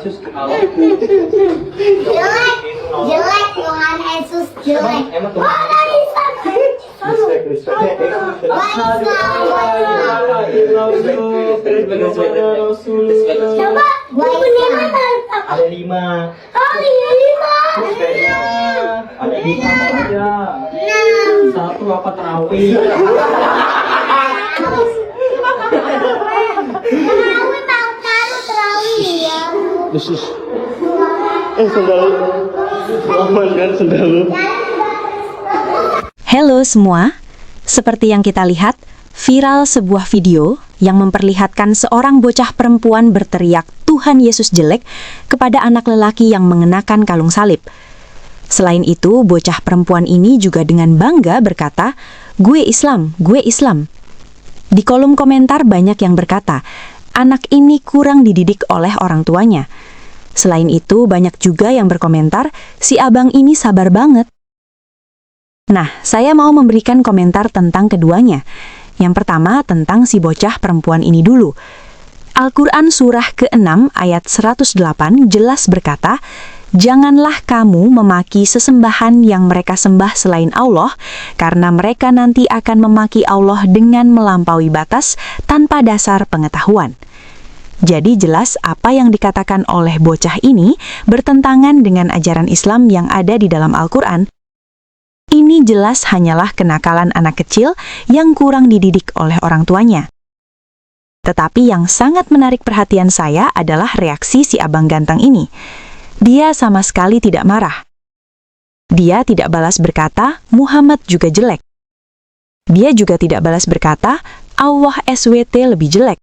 Yesus ke Allah. Jelek, jelek Tuhan Yesus jelek. Emang Tuhan Wah, dari sana. Coba, gua beneran Ada 5. Oh iya, 5. Ada 5 aja. 6. 1 apa terawih? Terawih tahu terawih ya. Yesus. Sendal. Aman kan sendal lu? Halo semua, seperti yang kita lihat, viral sebuah video yang memperlihatkan seorang bocah perempuan berteriak Tuhan Yesus jelek kepada anak lelaki yang mengenakan kalung salib. Selain itu, bocah perempuan ini juga dengan bangga berkata, "Gue Islam, gue Islam." Di kolom komentar banyak yang berkata, anak ini kurang dididik oleh orang tuanya. Selain itu, banyak juga yang berkomentar, si abang ini sabar banget. Nah, saya mau memberikan komentar tentang keduanya. Yang pertama, tentang si bocah perempuan ini dulu. Al-Quran Surah ke-6 ayat 108 jelas berkata, "Janganlah kamu memaki sesembahan yang mereka sembah selain Allah, karena mereka nanti akan memaki Allah dengan melampaui batas tanpa dasar pengetahuan." Jadi jelas apa yang dikatakan oleh bocah ini bertentangan dengan ajaran Islam yang ada di dalam Al-Quran. Ini jelas hanyalah kenakalan anak kecil yang kurang dididik oleh orang tuanya. Tetapi yang sangat menarik perhatian saya adalah reaksi si abang ganteng ini. Dia sama sekali tidak marah. Dia tidak balas berkata, Muhammad juga jelek. Dia juga tidak balas berkata, Allah SWT lebih jelek.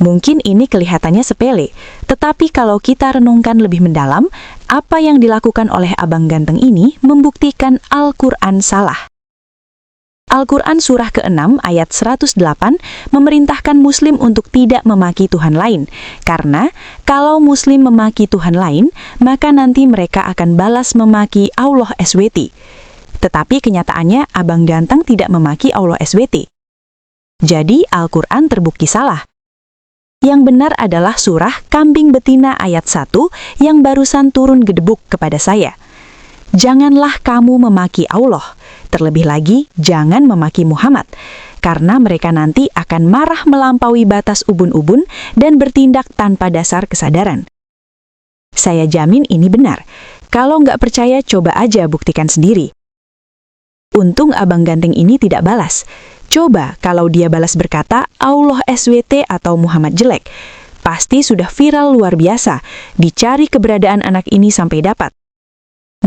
Mungkin ini kelihatannya sepele, tetapi kalau kita renungkan lebih mendalam, apa yang dilakukan oleh abang ganteng ini membuktikan Al-Quran salah. Al-Quran Surah ke-6 ayat 108 memerintahkan Muslim untuk tidak memaki Tuhan lain, karena kalau Muslim memaki Tuhan lain, maka nanti mereka akan balas memaki Allah SWT. Tetapi kenyataannya abang ganteng tidak memaki Allah SWT. Jadi Al-Quran terbukti salah. Yang benar adalah surah Kambing Betina ayat 1 yang barusan turun gedebuk kepada saya. Janganlah kamu memaki Allah, terlebih lagi jangan memaki Muhammad, karena mereka nanti akan marah melampaui batas ubun-ubun dan bertindak tanpa dasar kesadaran. Saya jamin ini benar. Kalau nggak percaya, coba aja buktikan sendiri. Untung abang ganteng ini tidak balas. Coba kalau dia balas berkata Allah SWT atau Muhammad jelek, pasti sudah viral luar biasa, dicari keberadaan anak ini sampai dapat.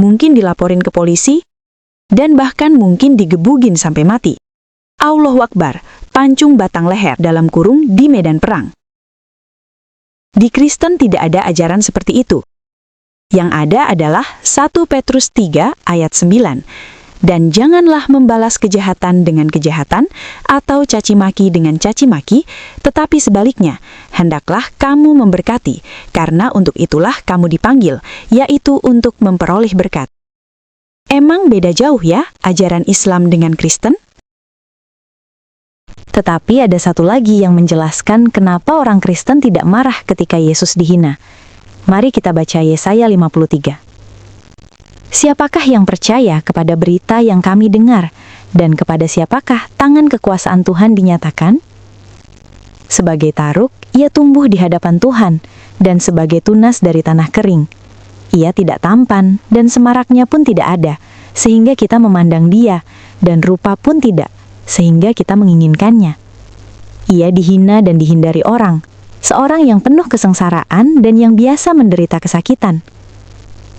Mungkin dilaporin ke polisi, dan bahkan mungkin digebugin sampai mati. Allahu Akbar, pancung batang leher dalam kurung di medan perang. Di Kristen tidak ada ajaran seperti itu. Yang ada adalah 1 Petrus 3 ayat 9. Dan janganlah membalas kejahatan dengan kejahatan atau caci maki dengan caci maki, tetapi sebaliknya, hendaklah kamu memberkati, karena untuk itulah kamu dipanggil, yaitu untuk memperoleh berkat. Emang beda jauh ya ajaran Islam dengan Kristen? Tetapi ada satu lagi yang menjelaskan kenapa orang Kristen tidak marah ketika Yesus dihina. Mari kita baca Yesaya 53. Siapakah yang percaya kepada berita yang kami dengar, dan kepada siapakah tangan kekuasaan Tuhan dinyatakan? Sebagai taruk, ia tumbuh di hadapan Tuhan, dan sebagai tunas dari tanah kering. Ia tidak tampan, dan semaraknya pun tidak ada, sehingga kita memandang dia, dan rupa pun tidak, sehingga kita menginginkannya. Ia dihina dan dihindari orang, seorang yang penuh kesengsaraan dan yang biasa menderita kesakitan.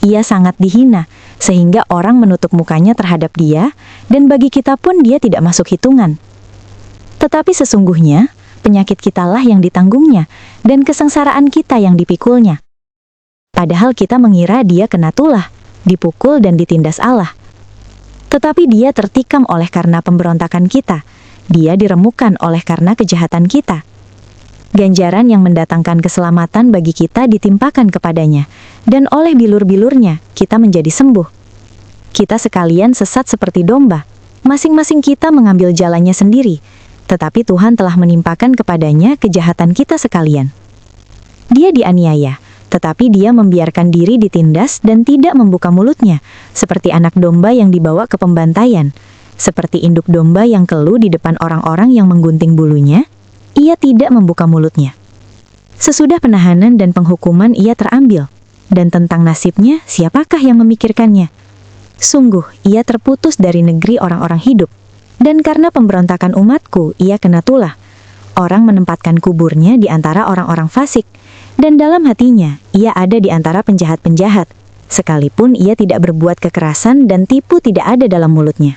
Ia sangat dihina, sehingga orang menutup mukanya terhadap dia, dan bagi kita pun dia tidak masuk hitungan. Tetapi sesungguhnya, penyakit kitalah yang ditanggungnya, dan kesengsaraan kita yang dipikulnya. Padahal kita mengira dia kena tulah, dipukul dan ditindas Allah. Tetapi dia tertikam oleh karena pemberontakan kita, dia diremukkan oleh karena kejahatan kita. Ganjaran yang mendatangkan keselamatan bagi kita ditimpakan kepadanya, dan oleh bilur-bilurnya kita menjadi sembuh. Kita sekalian sesat seperti domba, masing-masing kita mengambil jalannya sendiri, tetapi Tuhan telah menimpakan kepadanya kejahatan kita sekalian. Dia dianiaya, Tetapi dia membiarkan diri ditindas dan tidak membuka mulutnya, seperti anak domba yang dibawa ke pembantaian. Seperti induk domba yang keluh di depan orang-orang yang menggunting bulunya, ia tidak membuka mulutnya. Sesudah penahanan dan penghukuman ia terambil, dan tentang nasibnya siapakah yang memikirkannya? Sungguh, ia terputus dari negeri orang-orang hidup, dan karena pemberontakan umatku ia kena tulah. Orang menempatkan kuburnya di antara orang-orang fasik, dan dalam hatinya ia ada di antara penjahat-penjahat, sekalipun ia tidak berbuat kekerasan dan tipu tidak ada dalam mulutnya.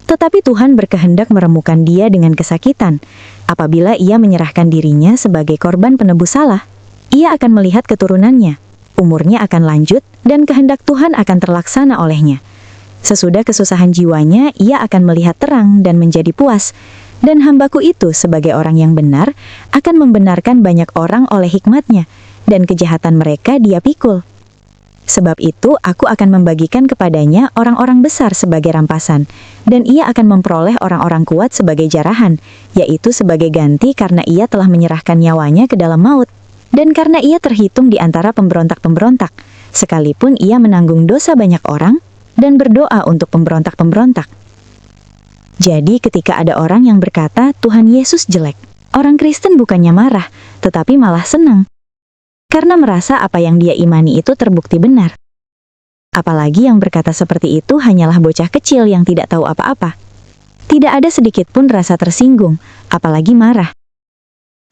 Tetapi Tuhan berkehendak meremukan dia dengan kesakitan. Apabila ia menyerahkan dirinya sebagai korban penebus salah, ia akan melihat keturunannya, umurnya akan lanjut, dan kehendak Tuhan akan terlaksana olehnya. Sesudah kesusahan jiwanya, ia akan melihat terang dan menjadi puas, dan hambaku itu sebagai orang yang benar, akan membenarkan banyak orang oleh hikmatnya, dan kejahatan mereka dia pikul. Sebab itu aku akan membagikan kepadanya orang-orang besar sebagai rampasan, dan ia akan memperoleh orang-orang kuat sebagai jarahan, yaitu sebagai ganti karena ia telah menyerahkan nyawanya ke dalam maut, dan karena ia terhitung di antara pemberontak-pemberontak, sekalipun ia menanggung dosa banyak orang, dan berdoa untuk pemberontak-pemberontak. Jadi ketika ada orang yang berkata Tuhan Yesus jelek, orang Kristen bukannya marah, tetapi malah senang. Karena merasa apa yang dia imani itu terbukti benar. Apalagi yang berkata seperti itu hanyalah bocah kecil yang tidak tahu apa-apa. Tidak ada sedikit pun rasa tersinggung, apalagi marah.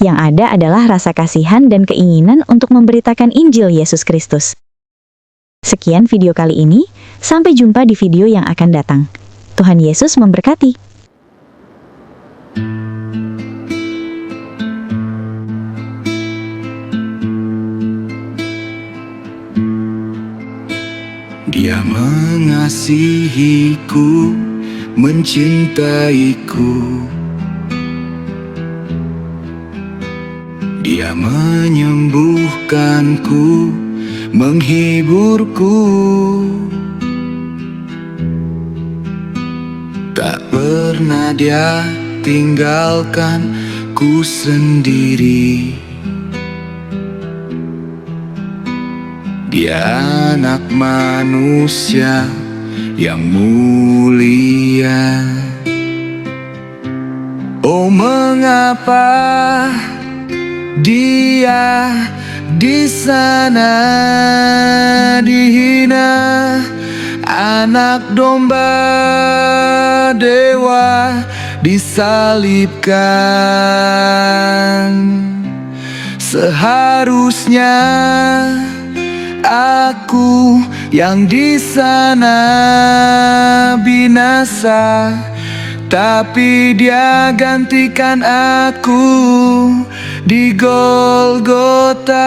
Yang ada adalah rasa kasihan dan keinginan untuk memberitakan Injil Yesus Kristus. Sekian video kali ini, sampai jumpa di video yang akan datang. Tuhan Yesus memberkati. Dia mengasihiku, mencintaiku. Dia menyembuhkanku, menghiburku. Tak pernah dia tinggalkan ku sendiri. Dia anak manusia yang mulia. Oh, mengapa dia di sana dihina, anak domba dewa disalibkan. Seharusnya aku yang di sana binasa, tapi dia gantikan aku di Golgota.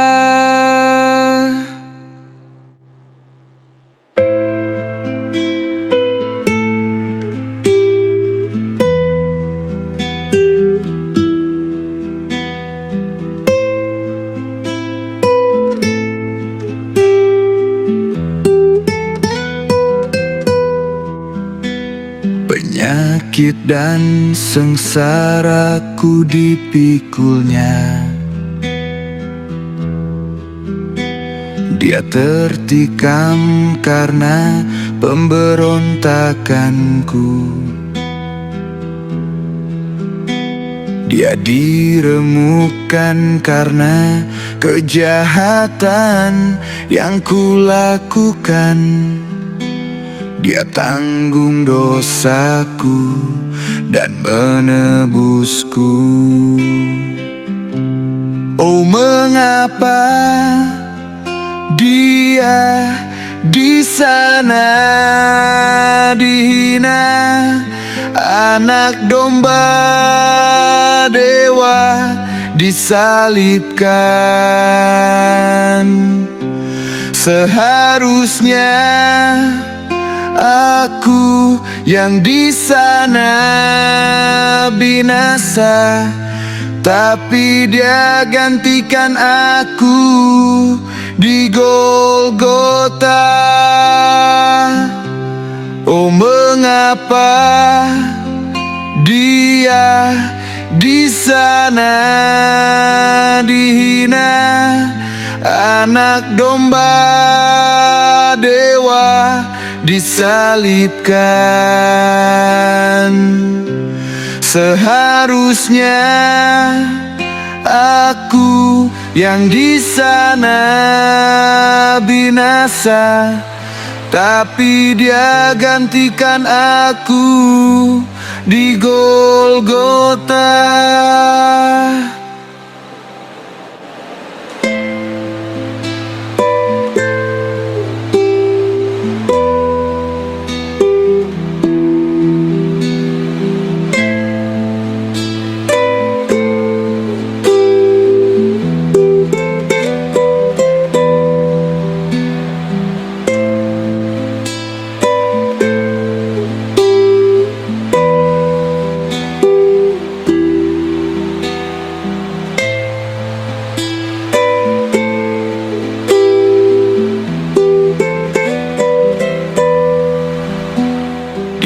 Penyakit dan sengsaraku dipikulnya. Dia tertikam karena pemberontakanku. Dia diremukkan karena kejahatan yang kulakukan. Dia tanggung dosaku dan menebusku. Oh, mengapa dia di sana dihina, anak domba dewa disalibkan. Seharusnya aku yang di sana binasa, tapi dia gantikan aku di Golgota. Oh, mengapa dia di sana dihina, anak domba dewa disalibkan. Seharusnya aku yang di sana binasa, tapi Dia gantikan aku di Golgota.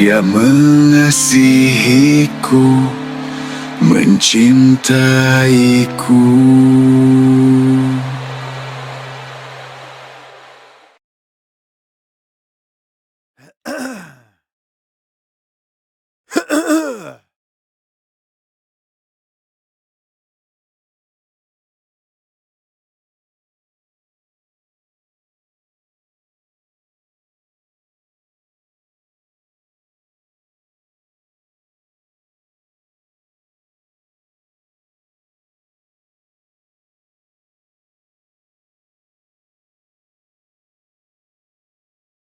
Dia mengasihiku, mencintaiku.